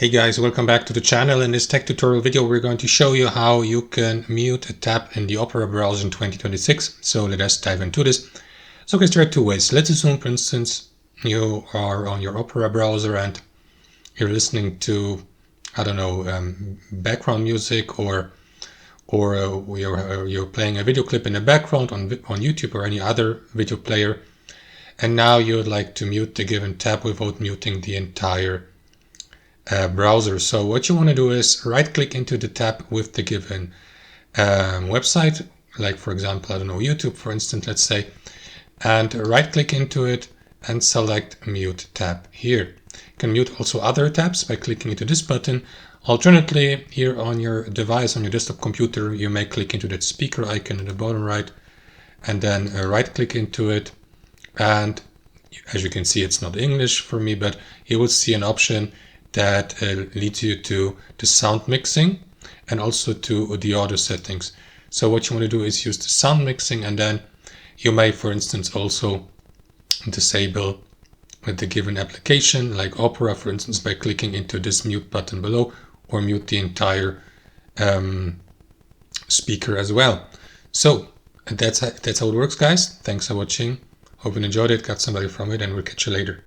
Hey guys, welcome back to the channel. In this tech tutorial video, we're going to show you how you can mute a tab in the Opera browser in 2026. So let us dive into this. So guys, there are two ways. Let's assume, for instance, you are on your Opera browser and you're listening to, I don't know, background music or you're playing a video clip in the background on YouTube or any other video player. And now you would like to mute the given tab without muting the entire browser. So what you want to do is right click into the tab with the given website, like for example, I don't know, YouTube for instance, let's say, and right click into it and select mute tab here. You can mute also other tabs by clicking into this button. Alternatively, here on your device, on your desktop computer, you may click into that speaker icon in the bottom right and then right click into it. And as you can see, it's not English for me, but you will see an option that leads you to the sound mixing and also to the audio settings. So what you want to do is use the sound mixing, and then you may, for instance, also disable the given application like Opera, for instance, by clicking into this mute button below, or mute the entire speaker as well. So that's how it works, guys. Thanks for watching. Hope you enjoyed it, got some value from it, and we'll catch you later.